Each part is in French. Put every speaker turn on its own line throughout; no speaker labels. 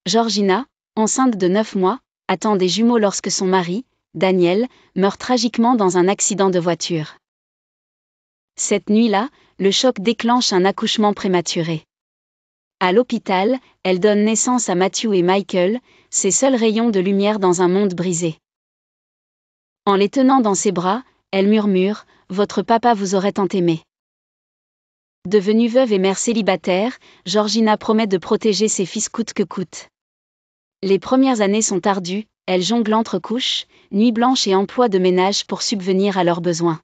Georgina, enceinte de 9 mois, attend des jumeaux lorsque son mari, Daniel, meurt tragiquement dans un accident de voiture. Cette nuit-là, le choc déclenche un accouchement prématuré. À l'hôpital, elle donne naissance à Matthew et Michael, ses seuls rayons de lumière dans un monde brisé. En les tenant dans ses bras, elle murmure « Votre papa vous aurait tant aimé ». Devenue veuve et mère célibataire, Georgina promet de protéger ses fils coûte que coûte. Les premières années sont ardues, elle jongle entre couches, nuits blanches et emplois de ménage pour subvenir à leurs besoins.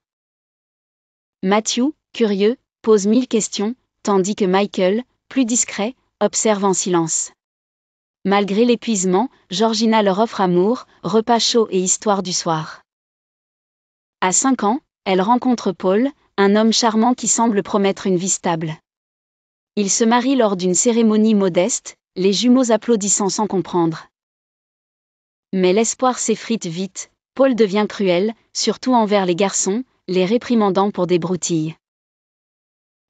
Matthew, curieux, pose 1000 questions, tandis que Michael, plus discret, observe en silence. Malgré l'épuisement, Georgina leur offre amour, repas chauds et histoire du soir. À 5 ans, elle rencontre Paul, un homme charmant qui semble promettre une vie stable. Ils se marient lors d'une cérémonie modeste, les jumeaux applaudissant sans comprendre. Mais l'espoir s'effrite vite, Paul devient cruel, surtout envers les garçons, les réprimandant pour des broutilles.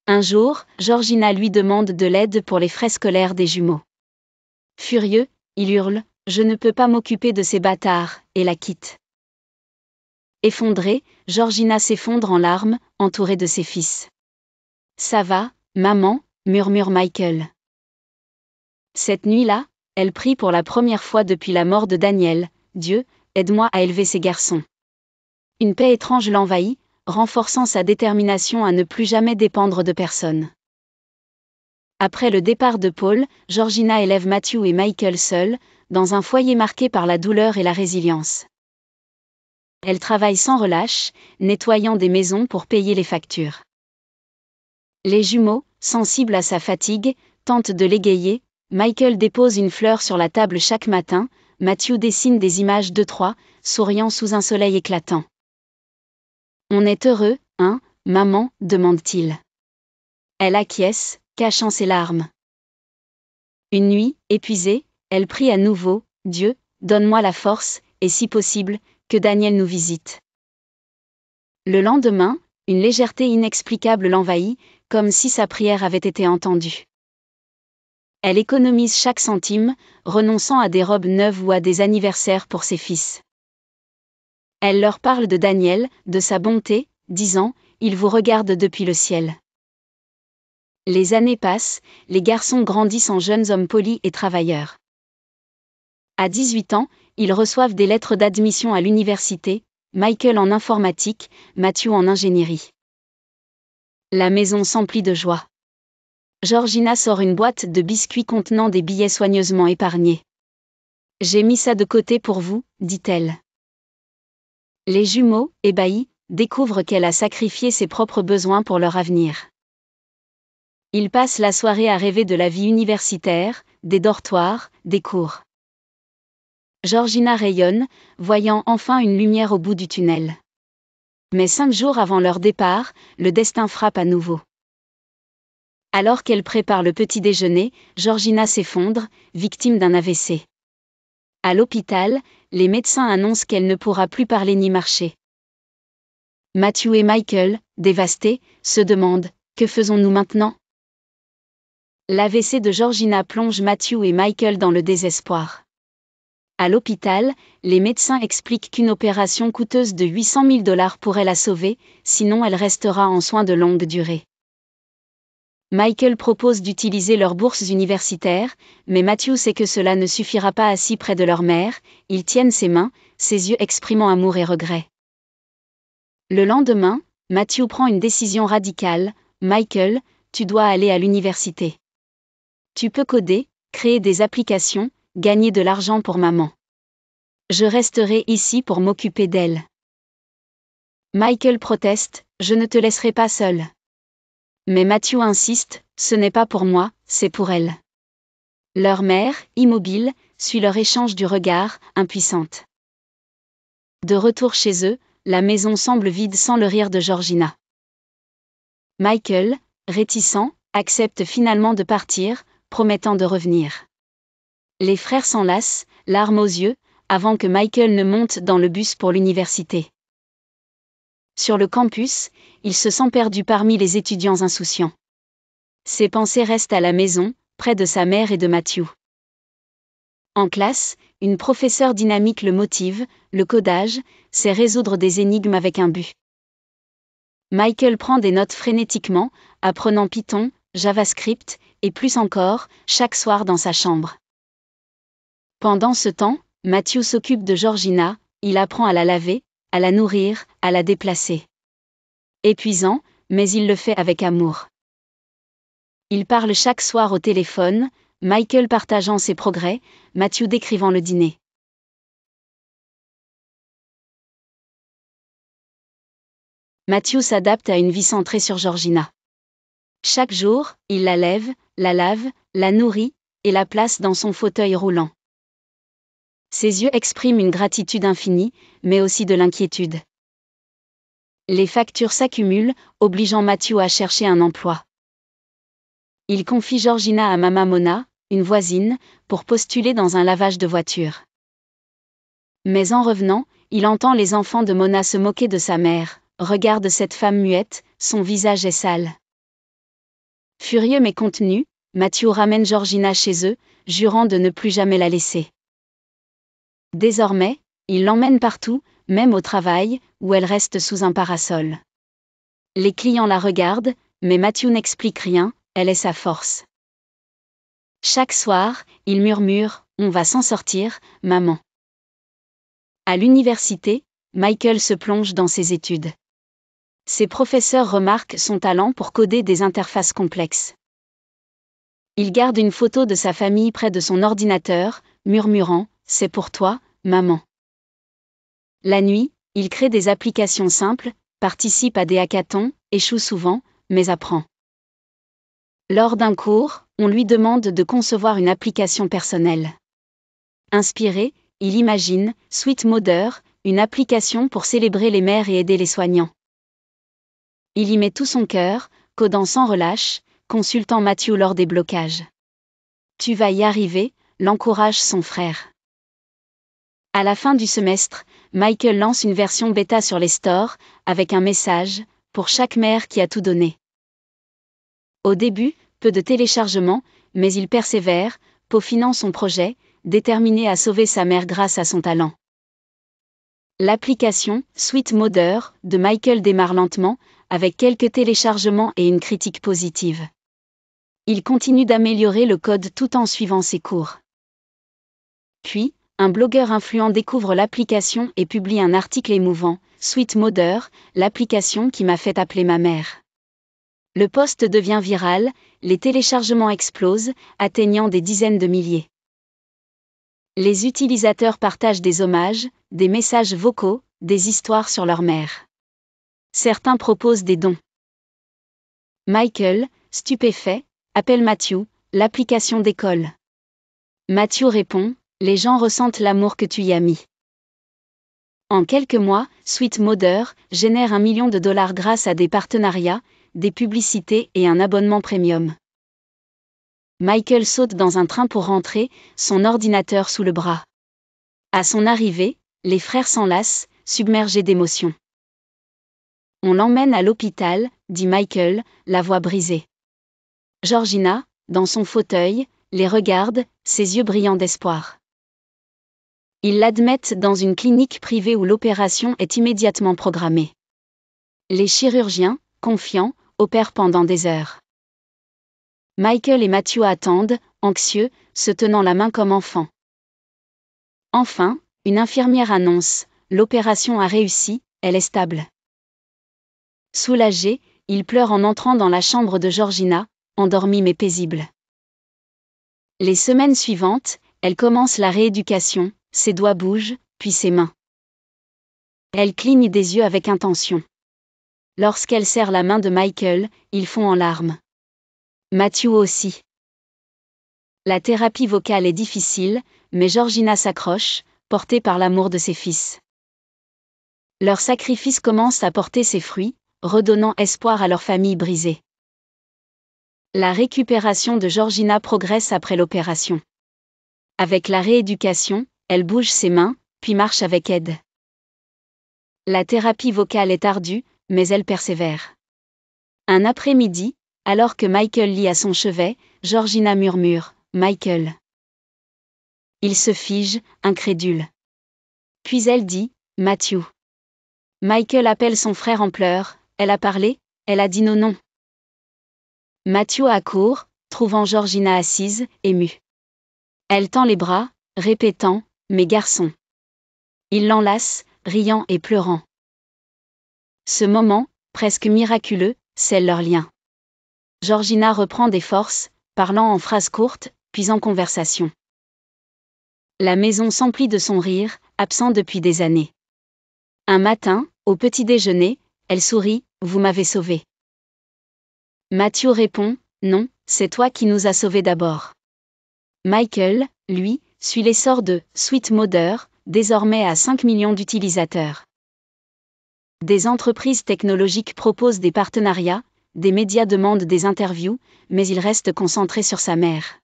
Un jour, Georgina lui demande de l'aide pour les frais scolaires des jumeaux. Furieux, il hurle « Je ne peux pas m'occuper de ces bâtards » et la quitte. Effondrée, Georgina s'effondre en larmes, entourée de ses fils. « Ça va, maman » murmure Michael. Cette nuit-là, elle prie pour la première fois depuis la mort de Daniel « Dieu, aide-moi à élever ces garçons ». Une paix étrange l'envahit, renforçant sa détermination à ne plus jamais dépendre de personne. Après le départ de Paul, Georgina élève Matthew et Michael seuls, dans un foyer marqué par la douleur et la résilience. Elle travaille sans relâche, nettoyant des maisons pour payer les factures. Les jumeaux, sensibles à sa fatigue, tentent de l'égayer. Michael dépose une fleur sur la table chaque matin, Matthew dessine des images d'eux trois, souriant sous un soleil éclatant. « On est heureux, hein, maman » demande-t-il. Elle acquiesce, cachant ses larmes. Une nuit, épuisée, elle prie à nouveau « Dieu, donne-moi la force, et si possible, que Daniel nous visite. » Le lendemain, une légèreté inexplicable l'envahit, comme si sa prière avait été entendue. Elle économise chaque centime, renonçant à des robes neuves ou à des anniversaires pour ses fils. Elle leur parle de Daniel, de sa bonté, disant « Il vous regarde depuis le ciel ». Les années passent, les garçons grandissent en jeunes hommes polis et travailleurs. À 18 ans, ils reçoivent des lettres d'admission à l'université, Michael en informatique, Matthew en ingénierie. La maison s'emplit de joie. Georgina sort une boîte de biscuits contenant des billets soigneusement épargnés. « J'ai mis ça de côté pour vous », dit-elle. Les jumeaux, ébahis, découvrent qu'elle a sacrifié ses propres besoins pour leur avenir. Ils passent la soirée à rêver de la vie universitaire, des dortoirs, des cours. Georgina rayonne, voyant enfin une lumière au bout du tunnel. Mais 5 jours avant leur départ, le destin frappe à nouveau. Alors qu'elle prépare le petit déjeuner, Georgina s'effondre, victime d'un AVC. À l'hôpital, les médecins annoncent qu'elle ne pourra plus parler ni marcher. Matthew et Michael, dévastés, se demandent « Que faisons-nous maintenant ?» L'AVC de Georgina plonge Matthew et Michael dans le désespoir. À l'hôpital, les médecins expliquent qu'une opération coûteuse de 800 000 $ pourrait la sauver, sinon elle restera en soins de longue durée. Michael propose d'utiliser leurs bourses universitaires, mais Matthew sait que cela ne suffira pas assis près de leur mère, ils tiennent ses mains, ses yeux exprimant amour et regret. Le lendemain, Matthew prend une décision radicale, « Michael, tu dois aller à l'université. Tu peux coder, créer des applications, gagner de l'argent pour maman. Je resterai ici pour m'occuper d'elle. » Michael proteste, « Je ne te laisserai pas seul. » Mais Matthew insiste, « Ce n'est pas pour moi, c'est pour elle. » Leur mère, immobile, suit leur échange du regard, impuissante. De retour chez eux, la maison semble vide sans le rire de Georgina. Michael, réticent, accepte finalement de partir, promettant de revenir. Les frères s'enlacent, larmes aux yeux, avant que Michael ne monte dans le bus pour l'université. Sur le campus, il se sent perdu parmi les étudiants insouciants. Ses pensées restent à la maison, près de sa mère et de Matthew. En classe, une professeure dynamique le motive, le codage, c'est résoudre des énigmes avec un but. Michael prend des notes frénétiquement, apprenant Python, JavaScript, et plus encore, chaque soir dans sa chambre. Pendant ce temps, Matthew s'occupe de Georgina, il apprend à la laver, à la nourrir, à la déplacer. Épuisant, mais il le fait avec amour. Ils parlent chaque soir au téléphone, Michael partageant ses progrès, Matthew décrivant le dîner. Matthew s'adapte à une vie centrée sur Georgina. Chaque jour, il la lève, la lave, la nourrit, et la place dans son fauteuil roulant. Ses yeux expriment une gratitude infinie, mais aussi de l'inquiétude. Les factures s'accumulent, obligeant Matthew à chercher un emploi. Il confie Georgina à Mama Mona, une voisine, pour postuler dans un lavage de voiture. Mais en revenant, il entend les enfants de Mona se moquer de sa mère. Regarde cette femme muette, son visage est sale. Furieux mais contenu, Matthew ramène Georgina chez eux, jurant de ne plus jamais la laisser. Désormais, il l'emmène partout, même au travail, où elle reste sous un parasol. Les clients la regardent, mais Matthew n'explique rien, elle est sa force. Chaque soir, il murmure « On va s'en sortir, maman ». À l'université, Michael se plonge dans ses études. Ses professeurs remarquent son talent pour coder des interfaces complexes. Il garde une photo de sa famille près de son ordinateur, murmurant « C'est pour toi, maman ». La nuit, il crée des applications simples, participe à des hackathons, échoue souvent, mais apprend. Lors d'un cours, on lui demande de concevoir une application personnelle. Inspiré, il imagine « Sweet Mother », une application pour célébrer les mères et aider les soignants. Il y met tout son cœur, codant sans relâche, consultant Matthew lors des blocages. « Tu vas y arriver », l'encourage son frère. À la fin du semestre, Michael lance une version bêta sur les stores, avec un message « Pour chaque mère qui a tout donné ». Au début, peu de téléchargements, mais il persévère, peaufinant son projet, déterminé à sauver sa mère grâce à son talent. L'application « Sweet Mother » de Michael démarre lentement, avec quelques téléchargements et une critique positive. Il continue d'améliorer le code tout en suivant ses cours. Puis, un blogueur influent découvre l'application et publie un article émouvant, « Sweet Mother, l'application qui m'a fait appeler ma mère ». Le post devient viral, les téléchargements explosent, atteignant des dizaines de milliers. Les utilisateurs partagent des hommages, des messages vocaux, des histoires sur leur mère. Certains proposent des dons. Michael, stupéfait, appelle Matthew, l'application décolle. Matthew répond, les gens ressentent l'amour que tu y as mis. En quelques mois, Sweet Mother génère $1 million grâce à des partenariats, des publicités et un abonnement premium. Michael saute dans un train pour rentrer, son ordinateur sous le bras. À son arrivée, les frères s'enlacent, submergés d'émotion. On l'emmène à l'hôpital, dit Michael, la voix brisée. Georgina, dans son fauteuil, les regarde, ses yeux brillants d'espoir. Ils l'admettent dans une clinique privée où l'opération est immédiatement programmée. Les chirurgiens, confiants, opèrent pendant des heures. Michael et Matthew attendent, anxieux, se tenant la main comme enfants. Enfin, une infirmière annonce, l'opération a réussi, elle est stable. Soulagé, il pleure en entrant dans la chambre de Georgina, endormie mais paisible. Les semaines suivantes, elle commence la rééducation, ses doigts bougent, puis ses mains. Elle cligne des yeux avec intention. Lorsqu'elle serre la main de Michael, ils fond en larmes. Matthew aussi. La thérapie vocale est difficile, mais Georgina s'accroche, portée par l'amour de ses fils. Leur sacrifice commence à porter ses fruits, redonnant espoir à leur famille brisée. La récupération de Georgina progresse après l'opération. Avec la rééducation, elle bouge ses mains, puis marche avec aide. La thérapie vocale est ardue, mais elle persévère. Un après-midi, alors que Michael lit à son chevet, Georgina murmure « Michael ». Il se fige, incrédule. Puis elle dit, Matthew. Michael appelle son frère en pleurs, elle a parlé, elle a dit non. Matthew accourt, trouvant Georgina assise, émue. Elle tend les bras, répétant, mes garçons. Il l'enlace, riant et pleurant. Ce moment, presque miraculeux, scelle leur lien. Georgina reprend des forces, parlant en phrases courtes, puis en conversation. La maison s'emplit de son rire, absent depuis des années. Un matin, au petit déjeuner, elle sourit, vous m'avez sauvé. Matthew répond, non, c'est toi qui nous as sauvés d'abord. Michael, lui, suit l'essor de Sweet Mother, désormais à 5 millions d'utilisateurs. Des entreprises technologiques proposent des partenariats, des médias demandent des interviews, mais il reste concentré sur sa mère.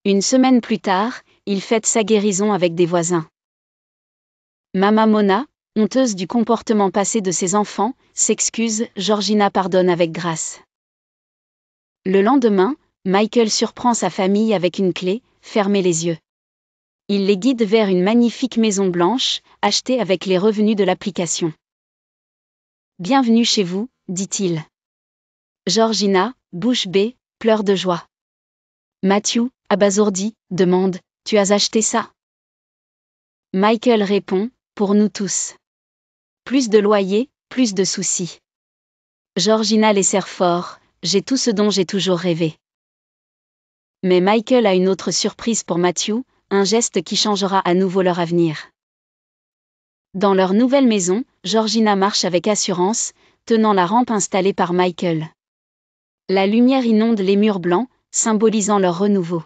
Une semaine plus tard, il fête sa guérison avec des voisins. Mama Mona, honteuse du comportement passé de ses enfants, s'excuse, Georgina pardonne avec grâce. Le lendemain, Michael surprend sa famille avec une clé, fermez les yeux. Il les guide vers une magnifique maison blanche, achetée avec les revenus de l'application. Bienvenue chez vous, dit-il. Georgina, bouche bée, pleure de joie. Matthew, abasourdi, demande, tu as acheté ça? Michael répond, pour nous tous. Plus de loyer, plus de soucis. Georgina les serre fort, j'ai tout ce dont j'ai toujours rêvé. Mais Michael a une autre surprise pour Matthew, un geste qui changera à nouveau leur avenir. Dans leur nouvelle maison, Georgina marche avec assurance, tenant la rampe installée par Michael. La lumière inonde les murs blancs, symbolisant leur renouveau.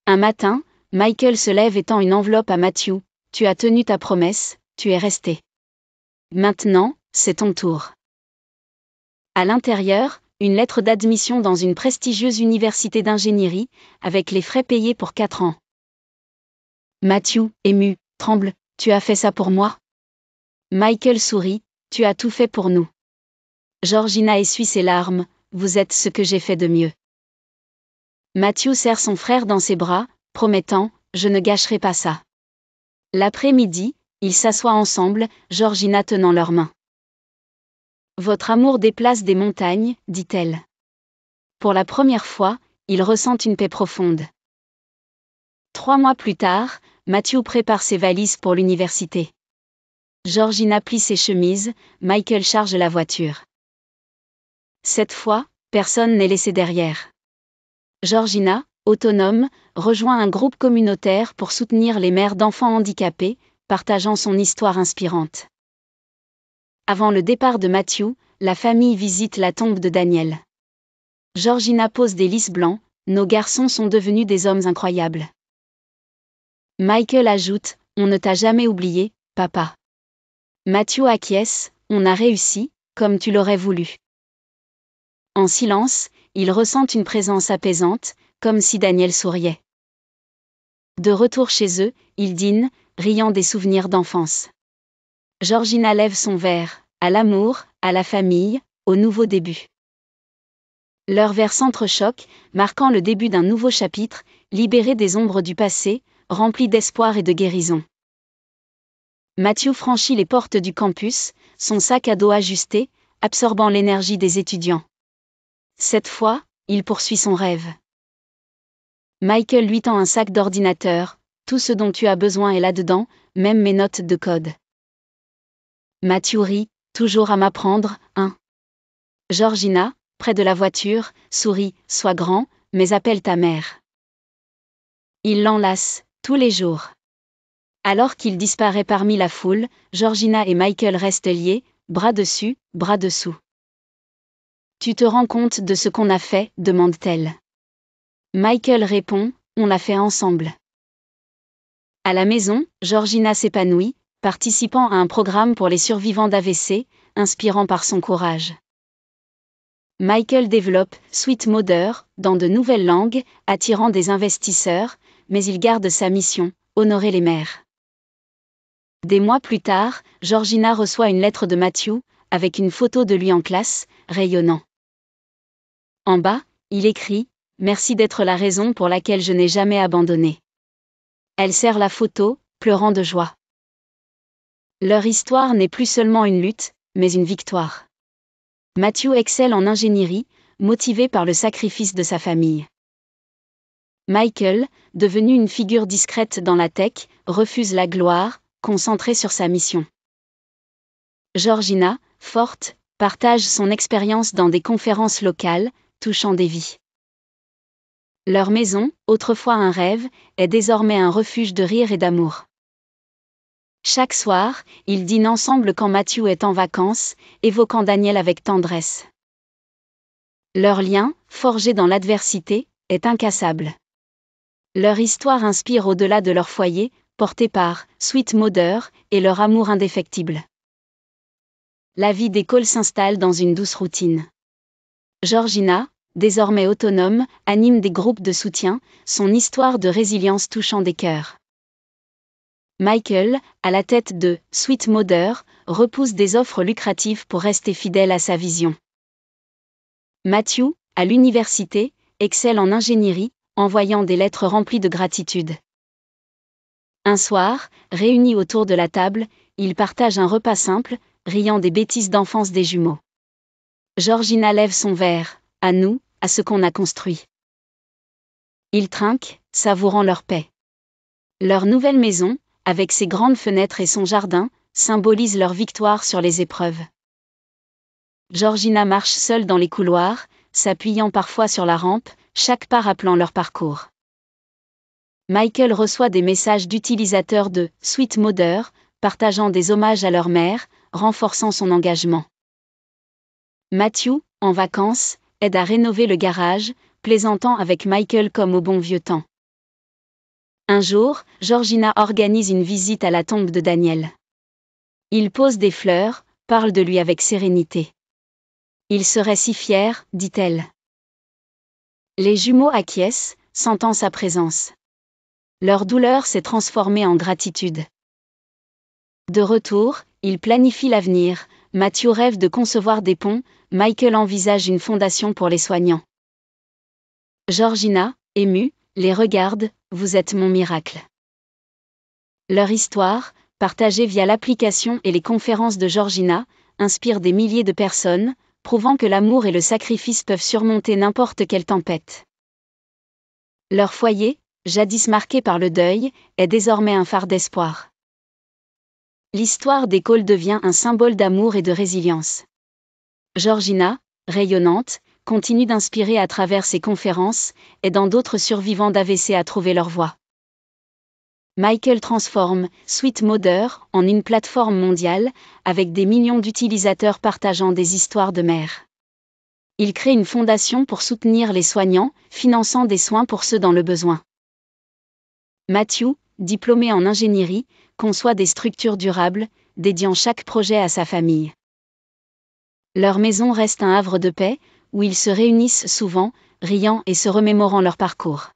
Un matin, Michael se lève et tend une enveloppe à Matthew, tu as tenu ta promesse, tu es resté. Maintenant, c'est ton tour. À l'intérieur, une lettre d'admission dans une prestigieuse université d'ingénierie, avec les frais payés pour 4 ans. Matthew, ému, tremble, tu as fait ça pour moi? Michael sourit, tu as tout fait pour nous. Georgina essuie ses larmes, vous êtes ce que j'ai fait de mieux. Matthew serre son frère dans ses bras, promettant, je ne gâcherai pas ça. L'après-midi, ils s'assoient ensemble, Georgina tenant leurs mains. Votre amour déplace des montagnes, dit-elle. Pour la première fois, ils ressentent une paix profonde. 3 mois plus tard, Matthew prépare ses valises pour l'université. Georgina plie ses chemises, Michael charge la voiture. Cette fois, personne n'est laissé derrière. Georgina, autonome, rejoint un groupe communautaire pour soutenir les mères d'enfants handicapés, partageant son histoire inspirante. Avant le départ de Matthew, la famille visite la tombe de Daniel. Georgina pose des lys blancs, nos garçons sont devenus des hommes incroyables. Michael ajoute, on ne t'a jamais oublié, papa. Matthew acquiesce, on a réussi, comme tu l'aurais voulu. En silence, ils ressentent une présence apaisante, comme si Daniel souriait. De retour chez eux, ils dînent, riant des souvenirs d'enfance. Georgina lève son verre, à l'amour, à la famille, au nouveau début. Leur verre s'entrechoque, marquant le début d'un nouveau chapitre, libéré des ombres du passé, rempli d'espoir et de guérison. Matthew franchit les portes du campus, son sac à dos ajusté, absorbant l'énergie des étudiants. Cette fois, il poursuit son rêve. Michael lui tend un sac d'ordinateur, tout ce dont tu as besoin est là-dedans, même mes notes de code. Matthew rit, toujours à m'apprendre, hein. Georgina, près de la voiture, sourit, sois grand, mais appelle ta mère. Il l'enlace, tous les jours. Alors qu'il disparaît parmi la foule, Georgina et Michael restent liés, bras dessus, bras dessous. Tu te rends compte de ce qu'on a fait, demande-t-elle. Michael répond, on l'a fait ensemble. À la maison, Georgina s'épanouit, participant à un programme pour les survivants d'AVC, inspirant par son courage. Michael développe Sweet Mother dans de nouvelles langues, attirant des investisseurs, mais il garde sa mission, honorer les mères. Des mois plus tard, Georgina reçoit une lettre de Matthew, avec une photo de lui en classe, rayonnant. En bas, il écrit « Merci d'être la raison pour laquelle je n'ai jamais abandonné. elle serre la photo, pleurant de joie. Leur histoire n'est plus seulement une lutte, mais une victoire. Matthew excelle en ingénierie, motivé par le sacrifice de sa famille. Michael, devenu une figure discrète dans la tech, refuse la gloire, concentré sur sa mission. Georgina, forte, partage son expérience dans des conférences locales, touchant des vies. Leur maison, autrefois un rêve, est désormais un refuge de rire et d'amour. Chaque soir, ils dînent ensemble quand Matthew est en vacances, évoquant Daniel avec tendresse. Leur lien, forgé dans l'adversité, est incassable. Leur histoire inspire au-delà de leur foyer, porté par Sweet Mother et leur amour indéfectible. La vie d'école s'installe dans une douce routine. Georgina, désormais autonome, anime des groupes de soutien, son histoire de résilience touchant des cœurs. Michael, à la tête de Sweet Mother, repousse des offres lucratives pour rester fidèle à sa vision. Matthew, à l'université, excelle en ingénierie, envoyant des lettres remplies de gratitude. Un soir, réunis autour de la table, ils partagent un repas simple, riant des bêtises d'enfance des jumeaux. Georgina lève son verre, à nous, à ce qu'on a construit. Ils trinquent, savourant leur paix. Leur nouvelle maison, avec ses grandes fenêtres et son jardin, symbolise leur victoire sur les épreuves. Georgina marche seule dans les couloirs, s'appuyant parfois sur la rampe, chaque pas rappelant leur parcours. Michael reçoit des messages d'utilisateurs de Sweet Mother, partageant des hommages à leur mère, renforçant son engagement. Matthew, en vacances, aide à rénover le garage, plaisantant avec Michael comme au bon vieux temps. Un jour, Georgina organise une visite à la tombe de Daniel. Il pose des fleurs, parle de lui avec sérénité. Il serait si fier, dit-elle. Les jumeaux acquiescent, sentant sa présence. Leur douleur s'est transformée en gratitude. De retour, ils planifient l'avenir. Matthew rêve de concevoir des ponts, Michael envisage une fondation pour les soignants. Georgina, émue, les regarde, vous êtes mon miracle. Leur histoire, partagée via l'application et les conférences de Georgina, inspire des milliers de personnes, prouvant que l'amour et le sacrifice peuvent surmonter n'importe quelle tempête. Leur foyer, jadis marqué par le deuil, est désormais un phare d'espoir. L'histoire d'école devient un symbole d'amour et de résilience. Georgina, rayonnante, continue d'inspirer à travers ses conférences, aidant d'autres survivants d'AVC à trouver leur voie. Michael transforme Sweet Mother en une plateforme mondiale, avec des millions d'utilisateurs partageant des histoires de mères. Il crée une fondation pour soutenir les soignants, finançant des soins pour ceux dans le besoin. Matthew, diplômé en ingénierie, conçoit des structures durables, dédiant chaque projet à sa famille. Leur maison reste un havre de paix, où ils se réunissent souvent, riant et se remémorant leur parcours.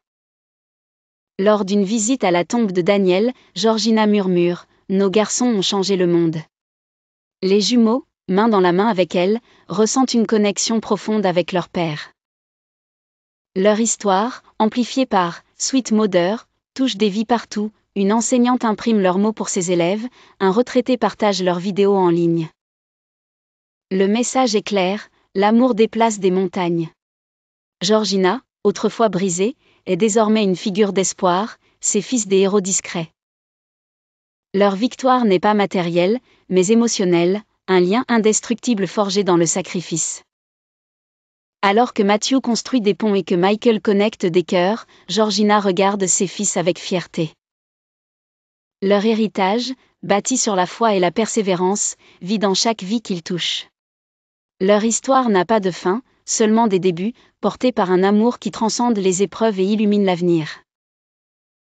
Lors d'une visite à la tombe de Daniel, Georgina murmure « Nos garçons ont changé le monde ». Les jumeaux, main dans la main avec elle, ressentent une connexion profonde avec leur père. Leur histoire, amplifiée par Sweet Mother, touche des vies partout, une enseignante imprime leurs mots pour ses élèves, un retraité partage leurs vidéos en ligne. Le message est clair, l'amour déplace des montagnes. Georgina, autrefois brisée, est désormais une figure d'espoir, ses fils des héros discrets. Leur victoire n'est pas matérielle, mais émotionnelle, un lien indestructible forgé dans le sacrifice. Alors que Matthew construit des ponts et que Michael connecte des cœurs, Georgina regarde ses fils avec fierté. Leur héritage, bâti sur la foi et la persévérance, vit dans chaque vie qu'ils touchent. Leur histoire n'a pas de fin, seulement des débuts, portés par un amour qui transcende les épreuves et illumine l'avenir.